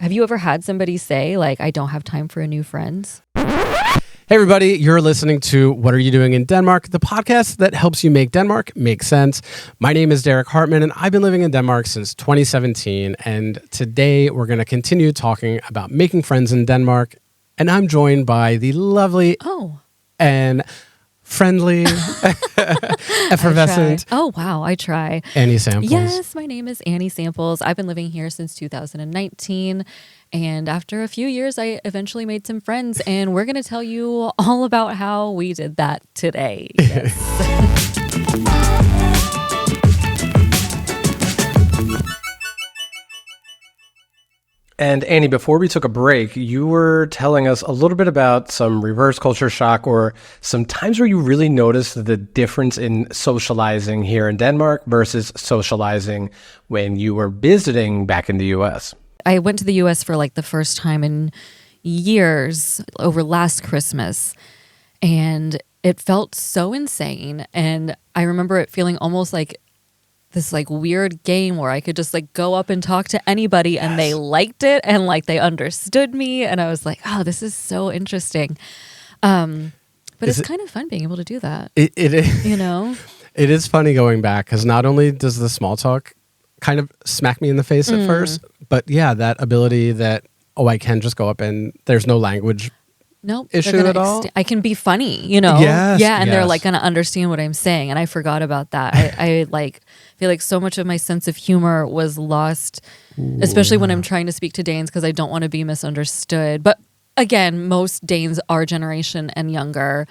have you ever had somebody say, like, I don't have time for a new friend? Hey, everybody, you're listening to What Are You Doing in Denmark, the podcast that helps you make Denmark make sense. My name is Derek Hartman, and I've been living in Denmark since 2017. And today we're going to continue talking about making friends in Denmark. And I'm joined by the lovely and friendly, effervescent. Oh, wow, I try. Annie Samples. Yes, my name is Annie Samples. I've been living here since 2019. And after a few years, I eventually made some friends. And we're going to tell you all about how we did that today. Yes. And Annie, before we took a break, you were telling us a little bit about some reverse culture shock or some times where you really noticed the difference in socializing here in Denmark versus socializing when you were visiting back in the US. I went to the US for like the first time in years over last Christmas, and it felt so insane. And I remember it feeling almost like this like weird game where I could just like go up and talk to anybody and they liked it and like they understood me. And I was like, oh, this is so interesting. But it's kind of fun being able to do that. It is. You know? It is funny going back because not only does the small talk kind of smack me in the face at first, but yeah, that ability that, I can just go up and there's no language issue at all. I can be funny, you know? Yes, and they're like going to understand what I'm saying. And I forgot about that. I like feel like so much of my sense of humor was lost, especially when I'm trying to speak to Danes because I don't want to be misunderstood. But again, most Danes our generation and younger,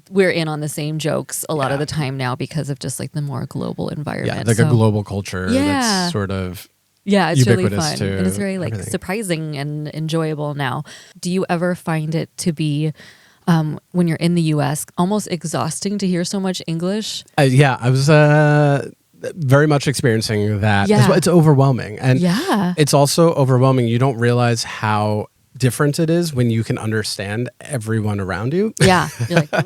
we're in on the same jokes a lot of the time now because of just like the more global environment. Yeah, like a global culture that's sort of it's really fun. To and it's very like surprising and enjoyable now. Do you ever find it to be, when you're in the US, almost exhausting to hear so much English? I was very much experiencing that. Yeah. It's overwhelming. And yeah. It's also overwhelming. You don't realize how different it is when you can understand everyone around you. Yeah. You're like, oh.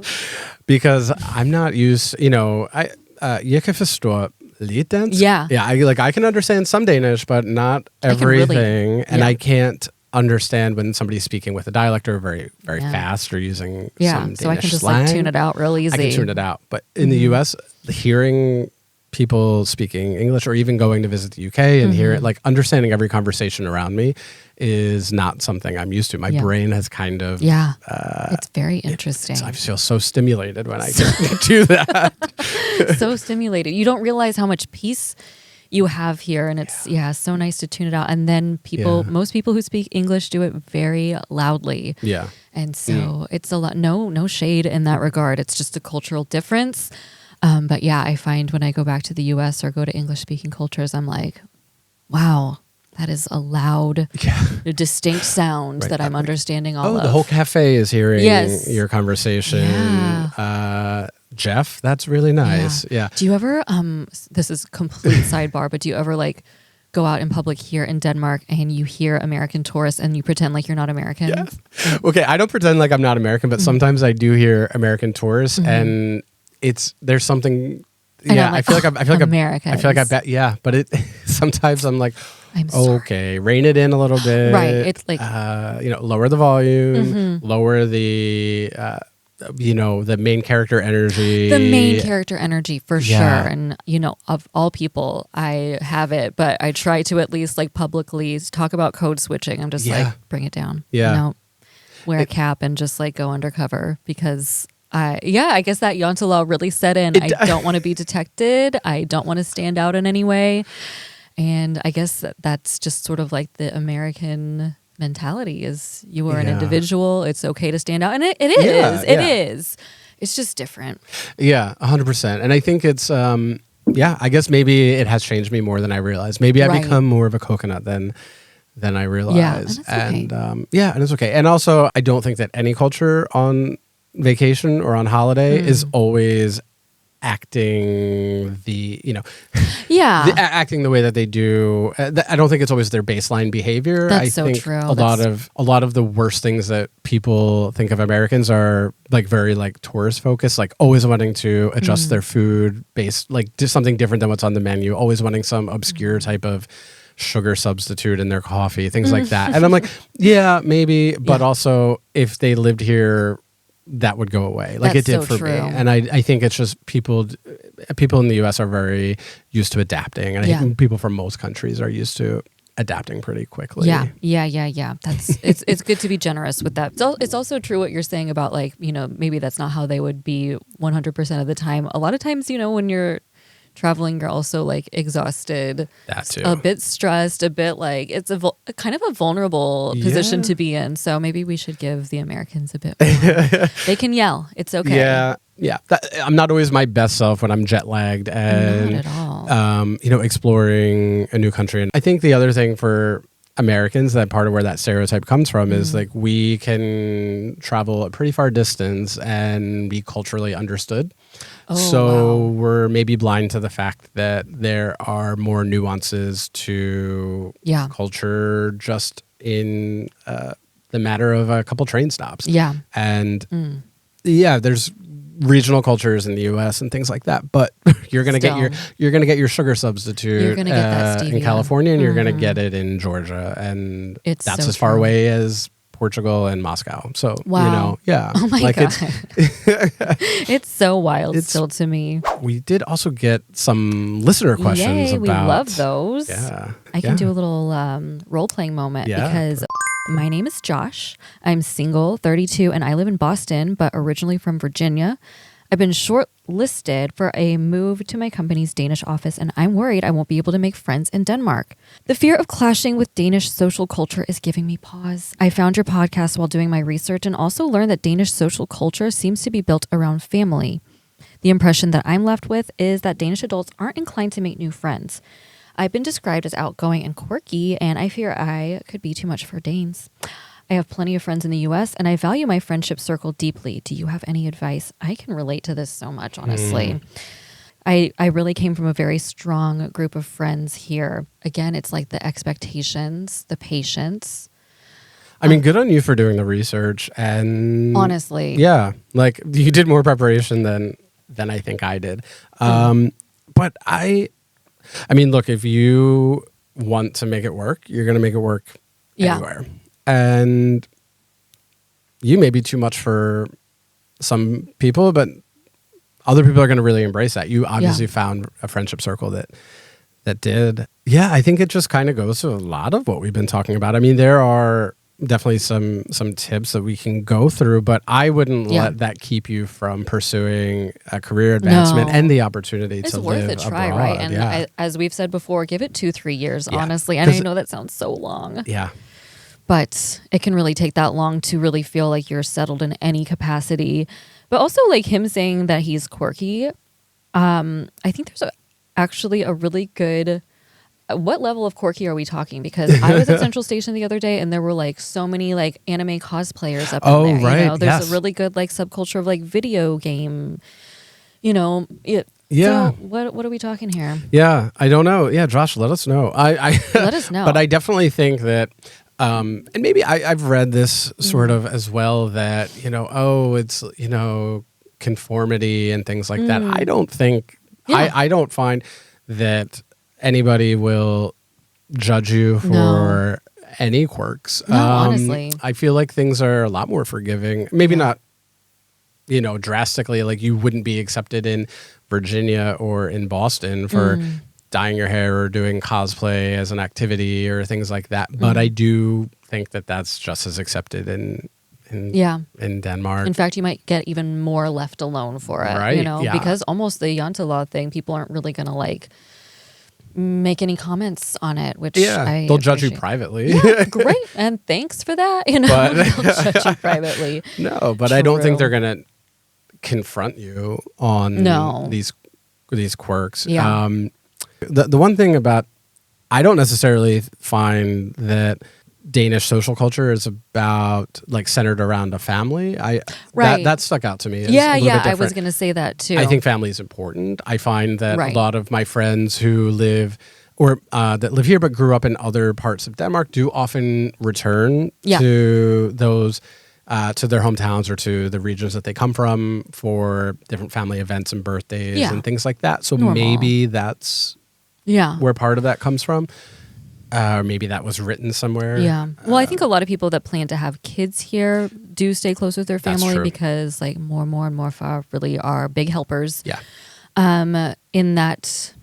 Because I'm not used, jeg kan forstå lidt dansk. Yeah. I can understand some Danish, but not everything. And I can't understand when somebody's speaking with a dialect or very, very fast or using some Danish so I can just slang. like tune it out real easy. I can tune it out. But in the US, hearing people speaking English or even going to visit the UK and hear like understanding every conversation around me is not something I'm used to. My brain has kind of... it's very interesting. I feel so stimulated when I do that. So stimulated. You don't realize how much peace you have here. And it's, so nice to tune it out. And then most people who speak English do it very loudly. Yeah. And so it's a lot, no shade in that regard. It's just a cultural difference. But I find when I go back to the US or go to English speaking cultures, I'm like, wow, that is a loud, distinct sound that I'm understanding all of. The whole cafe is hearing your conversation. Yeah. Jeff, that's really nice. Yeah. Do you ever, this is complete sidebar, but do you ever like go out in public here in Denmark and you hear American tourists and you pretend like you're not American? Yes. Okay, I don't pretend like I'm not American, but sometimes I do hear American tourists and there's something. I feel like Americans. I feel like I bet. Yeah, but it sometimes I'm like, okay, rein it in a little bit. Right. It's like lower the volume, lower the the main character energy. The main character energy for sure. And of all people, I have it, but I try to at least like publicly talk about code switching. I'm just like, bring it down. Yeah. Wear a cap and just like go undercover because I guess that Yonta law really set in. I don't want to be detected. I don't want to stand out in any way. And I guess that's just sort of like the American mentality is you are an individual. It's okay to stand out. And it is. It is. It's just different. Yeah, 100%. And I think it's, I guess maybe it has changed me more than I realized. Maybe I become more of a coconut than I realized. And and it's okay. And also, I don't think that any culture on vacation or on holiday is always acting acting the way that they do. I don't think it's always their baseline behavior. That's I so think true. A lot of the worst things that people think of Americans are like very like tourist focused, like always wanting to adjust their food based, like do something different than what's on the menu, always wanting some obscure type of sugar substitute in their coffee, things like that. And I'm like, yeah, maybe, but also if they lived here, that would go away. Like That's it did so for true. me. And I think it's just people in the US are very used to adapting. And I think people from most countries are used to adapting pretty quickly. Yeah. That's it's good to be generous with that. It's also true what you're saying about like, you know, maybe that's not how they would be 100% of the time. A lot of times, you know, when you're traveling, you're also like exhausted, That too. a bit stressed, a bit like it's a kind of a vulnerable position to be in. So maybe we should give the Americans a bit more. They can yell. It's okay. Yeah. I'm not always my best self when I'm jet lagged and Not at all. you know, exploring a new country. And I think the other thing for Americans, that part of where that stereotype comes from is like we can travel a pretty far distance and be culturally understood. So we're maybe blind to the fact that there are more nuances to culture just in the matter of a couple train stops. Yeah. And there's regional cultures in the US and things like that, but you're going to get your sugar substitute You're gonna get that in stevia. California, and you're going to get it in Georgia, and It's that's so as far true. away as Portugal and Moscow. So, you know, Oh my like God. It's so wild still to me. we did also get some listener questions Yay, about. we love those. Yeah. I can do a little role-playing moment because my name is Josh. I'm single, 32, and I live in Boston, but originally from Virginia. I've been shortlisted for a move to my company's Danish office, and I'm worried I won't be able to make friends in Denmark. The fear of clashing with Danish social culture is giving me pause. I found your podcast while doing my research and also learned that Danish social culture seems to be built around family. The impression that I'm left with is that Danish adults aren't inclined to make new friends. I've been described as outgoing and quirky, and I fear I could be too much for Danes. I have plenty of friends in the US, and I value my friendship circle deeply. Do you have any advice? I can relate to this so much, honestly. I really came from a very strong group of friends here. Again, it's like the expectations, the patience. I mean, good on you for doing the research, and Honestly. yeah, like you did more preparation than I think I did. But I mean, look, if you want to make it work, you're going to make it work anywhere. And you may be too much for some people, but other people are going to really embrace that. You obviously found a friendship circle that did. Yeah, I think it just kind of goes to a lot of what we've been talking about. I mean, there are definitely some tips that we can go through, but I wouldn't let that keep you from pursuing a career advancement and the opportunity to live abroad. It's worth a try, right? And as we've said before, give it 2-3 years, honestly. And I know that sounds so long. Yeah. But it can really take that long to really feel like you're settled in any capacity. But also like him saying that he's quirky, I think there's actually a really good... What level of quirky are we talking? Because I was at Central Station the other day and there were like so many like anime cosplayers up in there. Right. You know? There's a really good like subculture of like video game, you know. So what are we talking here? Yeah, I don't know. Yeah, Josh, let us know. I Let us know. But I definitely think that, and maybe I've read this sort of as well, that, you know, it's, you know, conformity and things like that. I don't think, I don't find that anybody will judge you for any quirks. No, honestly. I feel like things are a lot more forgiving. Maybe not, you know, drastically, like you wouldn't be accepted in Virginia or in Boston for dyeing your hair or doing cosplay as an activity or things like that. But I do think that that's just as accepted in Denmark. In fact, you might get even more left alone for it, Right, you know, yeah. because almost the Yantala thing, people aren't really going to like make any comments on it, which they'll judge you appreciate. privately. Yeah, great. And thanks for that. You know, they'll judge you privately. No, but I don't think they're going to confront you on these quirks. Yeah. The one thing about, I don't necessarily find that Danish social culture is about like centered around a family. That stuck out to me. As a little bit I was different. going to say that too. I think family is important. I find that a lot of my friends who live or that live here but grew up in other parts of Denmark do often return to those to their hometowns or to the regions that they come from for different family events and birthdays and things like that. So maybe that's where part of that comes from. maybe that was written somewhere. Yeah. Well, I think a lot of people that plan to have kids here do stay close with their That's family true. because like more and more far really are big helpers. Yeah. In that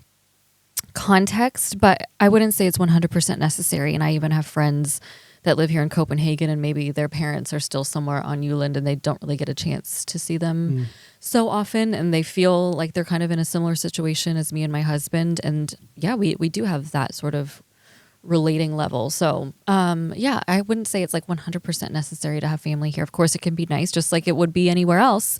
context, but I wouldn't say it's 100% necessary. And I even have friends that live here in Copenhagen and maybe their parents are still somewhere on Uland and they don't really get a chance to see them so often. And they feel like they're kind of in a similar situation as me and my husband. And yeah, we do have that sort of relating level. So yeah, I wouldn't say it's like 100% necessary to have family here. Of course, it can be nice just like it would be anywhere else.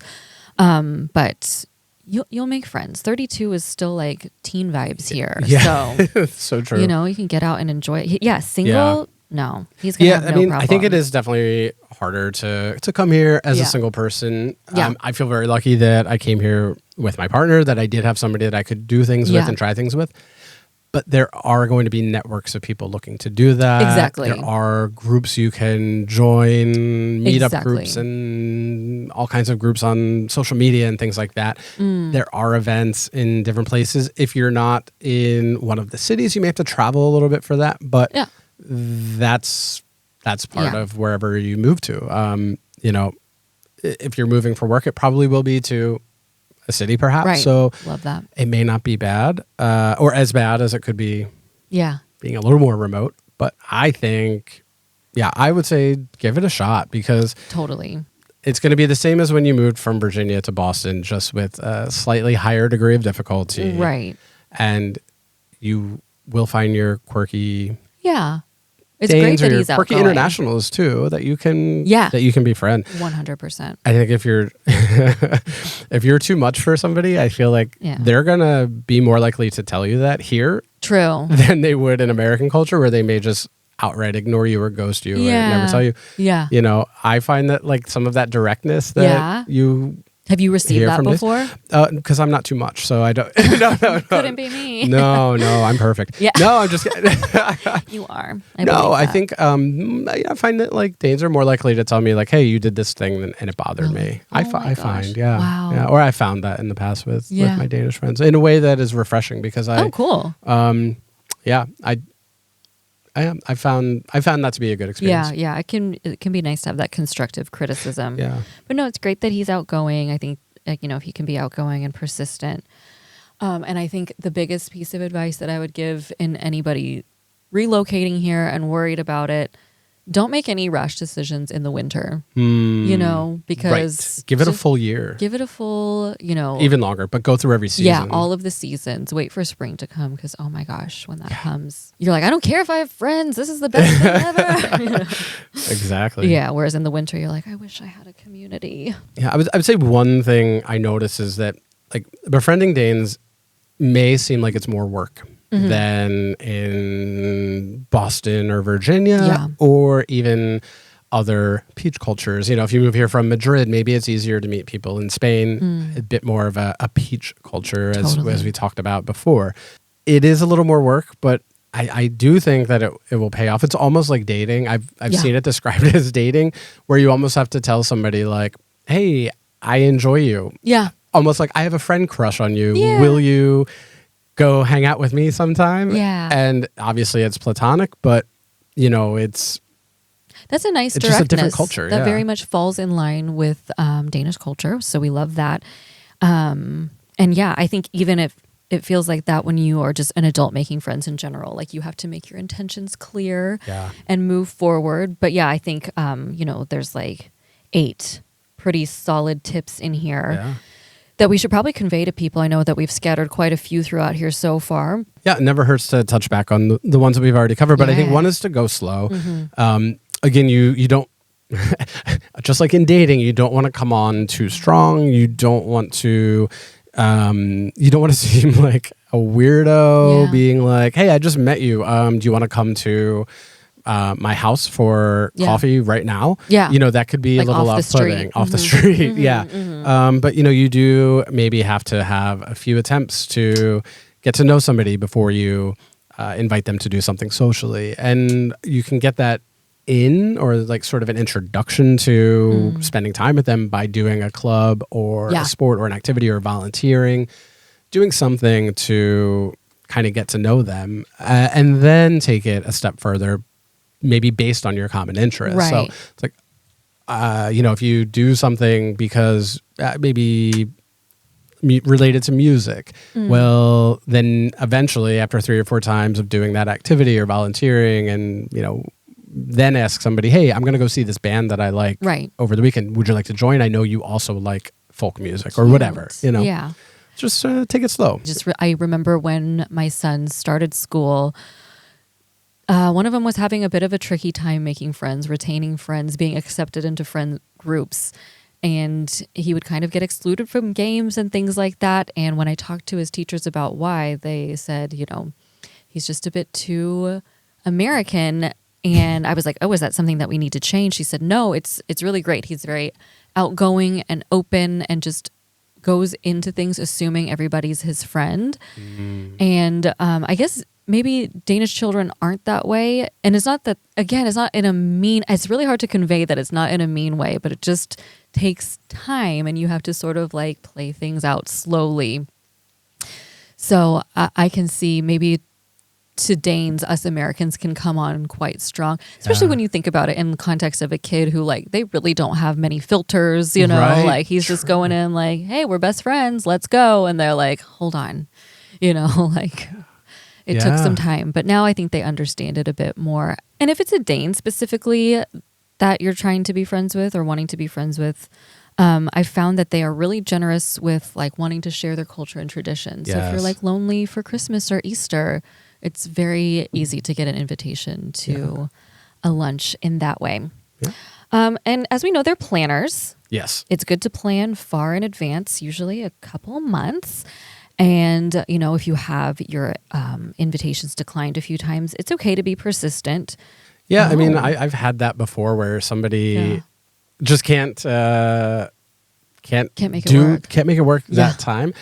But you'll make friends. 32 is still like teen vibes here. Yeah. So, so true. you know, you can get out and enjoy it. Yeah, single, no. He's going to have no problem. I think it is definitely harder to come here as a single person. Yeah. I feel very lucky that I came here with my partner, that I did have somebody that I could do things with and try things with. But there are going to be networks of people looking to do that. Exactly. There are groups you can join, meetup Exactly. groups and all kinds of groups on social media and things like that. There are events in different places. If you're not in one of the cities, you may have to travel a little bit for that. But that's part of wherever you move to. You know, if you're moving for work, it probably will be to a city perhaps. Right. So love that. it may not be bad or as bad as it could be being a little more remote. But I think, I would say give it a shot because Totally. it's going to be the same as when you moved from Virginia to Boston, just with a slightly higher degree of difficulty. Right. And you will find your quirky Yeah. It's Danes great that or he's your quirky outgoing. internationals too that you can befriend. 100%. I think if you're if you're too much for somebody, I feel like they're gonna be more likely to tell you that here True. than they would in American culture, where they may just outright ignore you or ghost you or never tell you. Yeah. You know, I find that like some of that directness that you have you received hear that from before? because I'm not too much, so I don't. No. Couldn't be me. No, I'm perfect. Yeah. No, I'm just kidding. You are. I think I find that like Danes are more likely to tell me like, hey, you did this thing and it bothered me. I find, Wow. or I found that in the past with my Danish friends in a way that is refreshing because I cool. I found that to be a good experience. Yeah. It can be nice to have that constructive criticism. Yeah. But no, it's great that he's outgoing. I think if he can be outgoing and persistent. And I think the biggest piece of advice that I would give in anybody relocating here and worried about it, don't make any rash decisions in the winter. You know, because give it a full year. Give it a full, even longer, but go through every season. Yeah, all of the seasons. Wait for spring to come because oh my gosh, when that comes, you're like, I don't care if I have friends. This is the best thing ever. Exactly. Yeah. Whereas in the winter, you're like, I wish I had a community. Yeah, I would say one thing I notice is that like befriending Danes may seem like it's more work than in Boston or Virginia or even other peach cultures. You know, if you move here from Madrid, maybe it's easier to meet people in Spain, a bit more of a peach culture as we talked about before. It is a little more work, but I do think that it will pay off. It's almost like dating. I've seen it described as dating, where you almost have to tell somebody like, hey, I enjoy you. Yeah. Almost like I have a friend crush on you. Yeah. Will you go hang out with me sometime? Yeah. And obviously it's platonic, but that's a nice directness. Just a different culture. That very much falls in line with Danish culture. So we love that. And I think even if it feels like that when you are just an adult making friends in general, like you have to make your intentions clear and move forward. But I think, there's like 8 pretty solid tips in here that we should probably convey to people. I know that we've scattered quite a few throughout here so far. Yeah, it never hurts to touch back on the ones that we've already covered. But I think one is to go slow. Again, you don't, just like in dating, you don't want to come on too strong. You don't want to seem like a weirdo being like, hey, I just met you. Do you want to come to my house for coffee right now? Yeah. That could be like a little off-putting. Off the street. But you do maybe have to have a few attempts to get to know somebody before you invite them to do something socially. And you can get that or like sort of an introduction to spending time with them by doing a club or a sport or an activity or volunteering, doing something to kind of get to know them, and then take it a step further, maybe based on your common interests. Right. So it's like, if you do something because maybe related to music, well, then eventually after 3 or 4 times of doing that activity or volunteering, and then ask somebody, hey, I'm going to go see this band that I like over the weekend. Would you like to join? I know you also like folk music or whatever, Yeah. Just take it slow. I remember when my son started school, one of them was having a bit of a tricky time making friends, retaining friends, being accepted into friend groups. And he would kind of get excluded from games and things like that. And when I talked to his teachers about why, they said, he's just a bit too American. And I was like, oh, is that something that we need to change? She said, no, it's really great. He's very outgoing and open and just goes into things assuming everybody's his friend. And I guess maybe Danish children aren't that way. And it's not that, again, it's not in a mean, it's really hard to convey that it's not in a mean way, but it just takes time and you have to sort of like play things out slowly. So I can see maybe to Danes, us Americans can come on quite strong, especially when you think about it in the context of a kid who like, they really don't have many filters, Right. like he's just going in like, hey, we're best friends, let's go. And they're like, hold on, like it took some time, but now I think they understand it a bit more. And if it's a Dane specifically that you're trying to be friends with or wanting to be friends with, I've found that they are really generous with like wanting to share their culture and traditions. So if you're like lonely for Christmas or Easter, it's very easy to get an invitation to a lunch in that way. Yeah. And as we know, they're planners. Yes. It's good to plan far in advance, usually a couple months. And, if you have your invitations declined a few times, it's okay to be persistent. Yeah. I mean, I've had that before where somebody just can't make it work that time.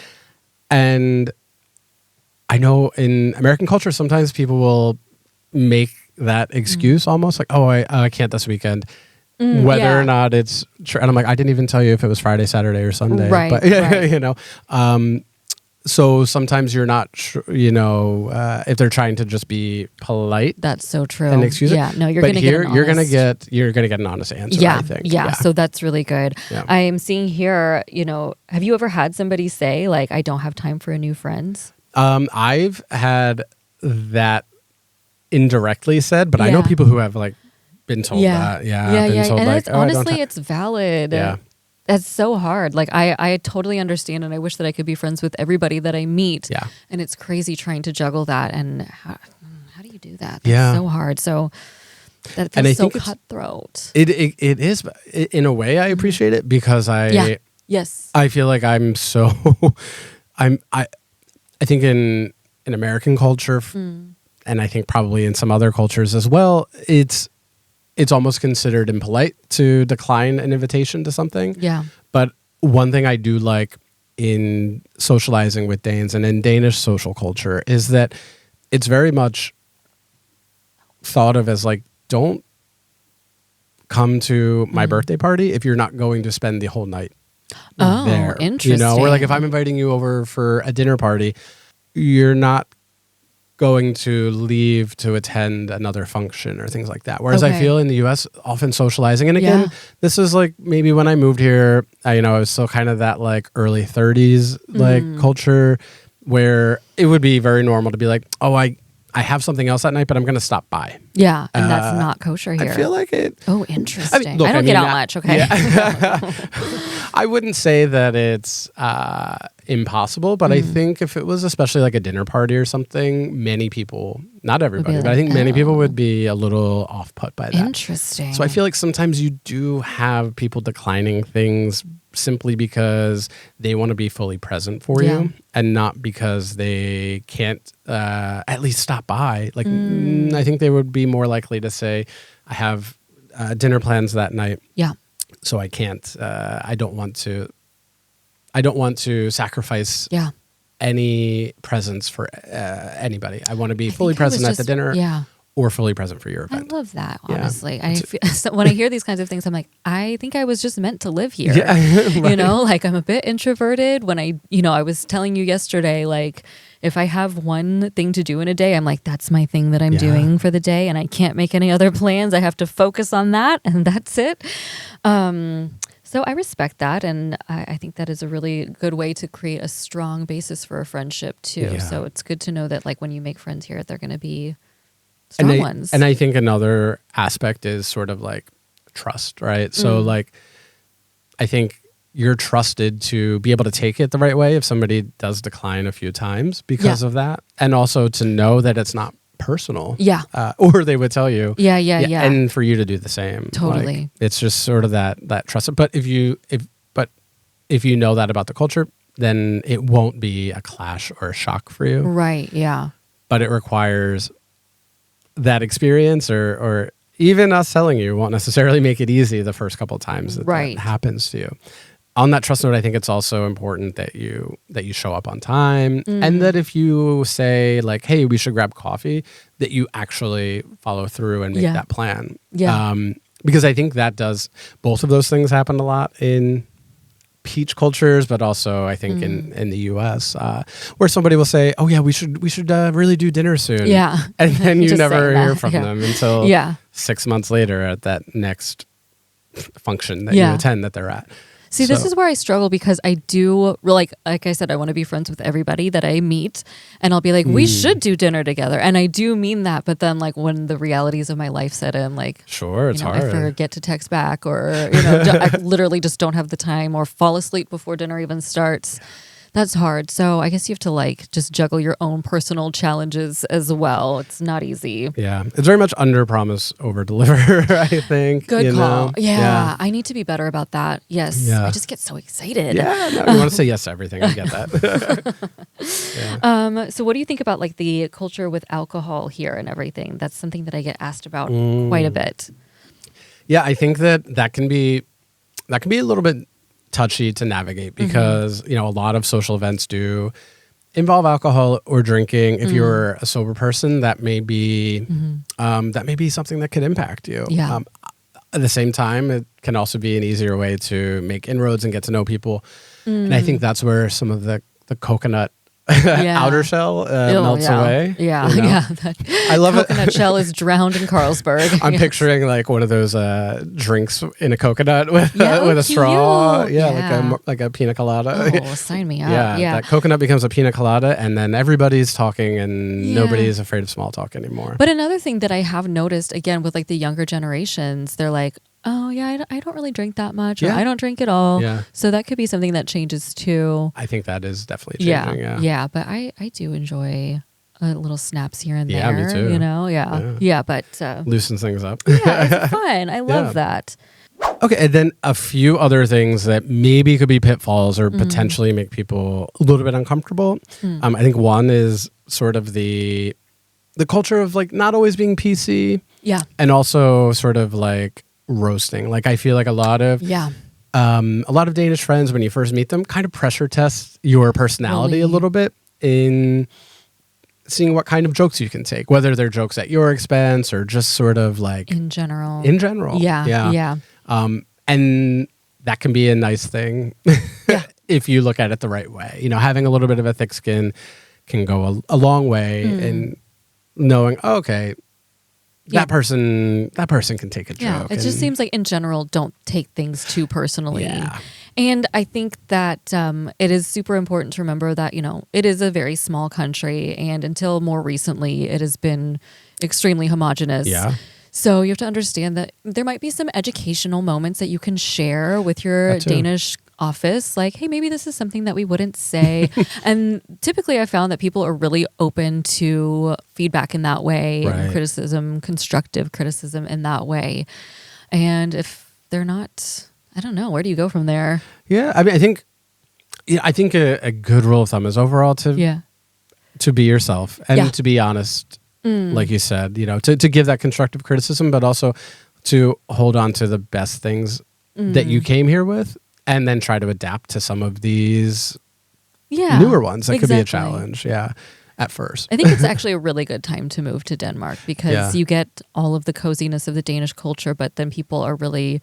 And I know in American culture, sometimes people will make that excuse almost like, oh, I can't this weekend, whether or not it's true. And I'm like, I didn't even tell you if it was Friday, Saturday, or Sunday. Right, but, right. So sometimes you're not, if they're trying to just be polite. That's so true. And excuse it. Yeah, no, you're going to get an honest. You're gonna get an honest answer. Yeah, I think. Yeah. So that's really good. Yeah. I am seeing here. Have you ever had somebody say like, I don't have time for a new friend? I've had that indirectly said, but I know people who have like been told that. Yeah. Told, And like, it's, honestly, it's valid. Yeah. That's so hard. Like I totally understand, and I wish that I could be friends with everybody that I meet. Yeah. And it's crazy trying to juggle that. And how do you do that? That's so hard. So that feels so cutthroat. It is. In a way, I appreciate it because I feel like I'm so I think in American culture, and I think probably in some other cultures as well, it's almost considered impolite to decline an invitation to something. Yeah. But one thing I do like in socializing with Danes and in Danish social culture is that it's very much thought of as like, don't come to my birthday party if you're not going to spend the whole night there. Interesting. Or like if I'm inviting you over for a dinner party, you're not going to leave to attend another function or things like that. Whereas I feel in the US, often socializing, and again, this is like maybe when I moved here, I was still kind of that like early 30s like culture where it would be very normal to be like, oh, I have something else that night, but I'm going to stop by. Yeah, and that's not kosher here. I feel like it. Oh, interesting. I don't get out much, okay? Yeah. I wouldn't say that it's impossible, but I think if it was especially like a dinner party or something, many people, not everybody, but I think many people would be a little off-put by that. Interesting. So I feel like sometimes you do have people declining things simply because they want to be fully present for you and not because they can't at least stop by. Like I think they would be more likely to say, I have dinner plans that night. Yeah. So I can't, I don't want to sacrifice any presence for anybody. I want to be fully present at the dinner. Yeah. or fully present for your I event. love that, Yeah. honestly. So when I hear these kinds of things, I'm like, I think I was just meant to live here. Yeah, right. You know, like I'm a bit introverted. When I was telling you yesterday, like if I have one thing to do in a day, I'm like, that's my thing that I'm doing for the day, and I can't make any other plans. I have to focus on that, and that's it. So I respect that, and I think that is a really good way to create a strong basis for a friendship too. Yeah. So it's good to know that like when you make friends here, they're going to be strong ones. And I think another aspect is sort of like trust, right? So like, I think you're trusted to be able to take it the right way if somebody does decline a few times because of that. And also to know that it's not personal. Yeah. Or they would tell you. Yeah. And for you to do the same. Totally. Like, it's just sort of that trust. But if you know that about the culture, then it won't be a clash or a shock for you. Right. Yeah. But it requires that experience or even us telling you won't necessarily make it easy the first couple of times that happens to you. On that trust note, I think it's also important that you show up on time, and that if you say like, "Hey, we should grab coffee," that you actually follow through and make that plan. Yeah. Because I think that does both of those things happen a lot in peach cultures, but also I think in the U.S. Where somebody will say, "Oh yeah, we should really do dinner soon." Yeah, and then you Just never saying hear that. from them until 6 months later at that next function that you attend that they're at. See, this is where I struggle because I do like I said, I want to be friends with everybody that I meet, and I'll be like, we should do dinner together, and I do mean that. But then, like when the realities of my life set in, like it's hard. I forget to text back, or I literally just don't have the time, or fall asleep before dinner even starts. That's hard. So I guess you have to like just juggle your own personal challenges as well. It's not easy. Yeah. It's very much under promise, over deliver, I think. Good call. Yeah. I need to be better about that. Yes. Yeah. I just get so excited. Yeah. No, you want to say yes to everything. I get that. So what do you think about like the culture with alcohol here and everything? That's something that I get asked about quite a bit. Yeah. I think that can be a little bit touchy to navigate because a lot of social events do involve alcohol or drinking. If you're a sober person, that may be something that could impact you. Yeah. At the same time, it can also be an easier way to make inroads and get to know people. And I think that's where some of the coconut outer shell melts away. Yeah, I love it. Coconut shell is drowned in Carlsberg. I'm picturing like one of those drinks in a coconut with a straw. Yeah, like a pina colada. Oh, sign me up. Yeah, that coconut becomes a pina colada, and then everybody's talking, and nobody's afraid of small talk anymore. But another thing that I have noticed, again, with like the younger generations, they're like, oh yeah, I don't really drink that much, or I don't drink at all. Yeah. So that could be something that changes too. I think that is definitely changing. Yeah. But I do enjoy little snaps here and there. Yeah, me too. But loosens things up. Yeah, it's fun. I love that. Okay, and then a few other things that maybe could be pitfalls or potentially make people a little bit uncomfortable. I think one is sort of the culture of like not always being PC. Yeah. And also sort of like roasting. Like I feel like a lot of Danish friends, when you first meet them, kind of pressure test your personality a little bit in seeing what kind of jokes you can take, whether they're jokes at your expense or just sort of like in general. Yeah. And that can be a nice thing if you look at it the right way. Having a little bit of a thick skin can go a long way in knowing, that person can take a joke. Yeah, it just seems like in general, don't take things too personally. Yeah. And I think that it is super important to remember that, it is a very small country, and until more recently, it has been extremely homogenous. Yeah. So you have to understand that there might be some educational moments that you can share with your Danish office, like, hey, maybe this is something that we wouldn't say. And typically I found that people are really open to feedback in that way, and criticism, constructive criticism in that way. And if they're not, I don't know, where do you go from there? Yeah, I mean, I think a good rule of thumb is overall to be yourself and to be honest, like you said, to give that constructive criticism, but also to hold on to the best things that you came here with, and then try to adapt to some of these newer ones that could be a challenge. Yeah. at first. I think it's actually a really good time to move to Denmark because you get all of the coziness of the Danish culture, but then people are really,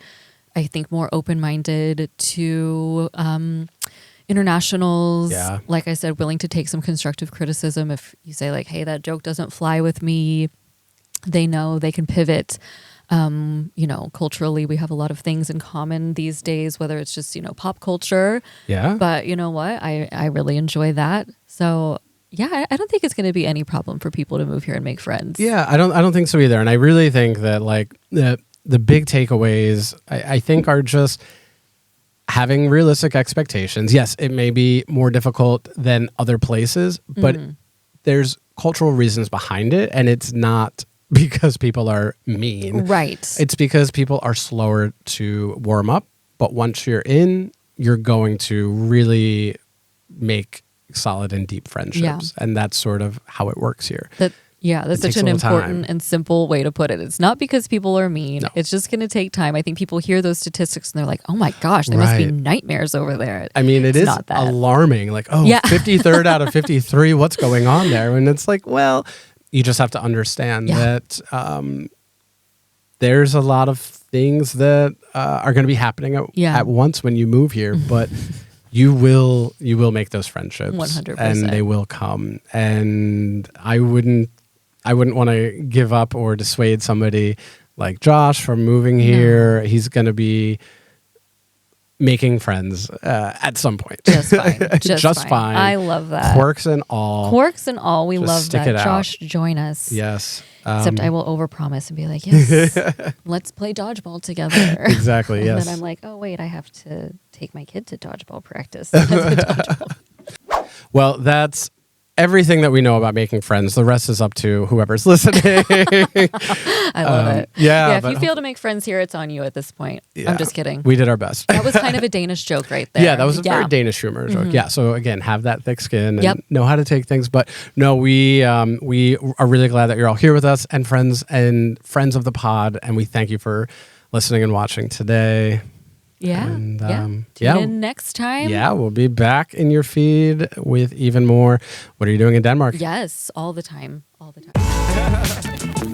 I think, more open-minded to internationals. Yeah. Like I said, willing to take some constructive criticism. If you say like, hey, that joke doesn't fly with me, they know they can pivot. Culturally, we have a lot of things in common these days, whether it's just, pop culture. Yeah. But you know what? I really enjoy that. So yeah, I don't think it's going to be any problem for people to move here and make friends. Yeah, I don't think so either. And I really think that like the big takeaways I think are just having realistic expectations. Yes, it may be more difficult than other places, but there's cultural reasons behind it, and it's not because people are mean. Right. It's because people are slower to warm up, but once you're in, you're going to really make solid and deep friendships. Yeah. And that's sort of how it works here. That's It such takes a an little important time. and simple way to put it. It's not because people are mean. No. It's just going to take time. I think people hear those statistics and they're like, oh my gosh, there must be Right. nightmares over there. I mean, It's it is not that. alarming. Like, 53rd out of 53, what's going on there? And it's like, well, you just have to understand that there's a lot of things that are going to be happening at once when you move here, but you will make those friendships 100%. and they will come. And I wouldn't want to give up or dissuade somebody like Josh from moving here. He's going to be making friends at some point. Just fine. Just fine. I love that. Quirks and all. We Just love stick that. it out. Josh, join us. Yes. Except I will overpromise and be like, yes, let's play dodgeball together. Exactly, And yes. then I'm like, oh, wait, I have to take my kid to dodgeball practice. Well, that's everything that we know about making friends. The rest is up to whoever's listening. I love it. yeah, If but- you fail to make friends here, it's on you at this point. Yeah, I'm just kidding. We did our best. That was kind of a Danish joke right there. Yeah, that was a very Danish humor joke. Yeah, so again, have that thick skin and Yep. know how to take things. But no, we are really glad that you're all here with us and friends of the pod. And we thank you for listening and watching today. Yeah. And, Tune in next time. Yeah, we'll be back in your feed with even more. What are you doing in Denmark? Yes, all the time. All the time.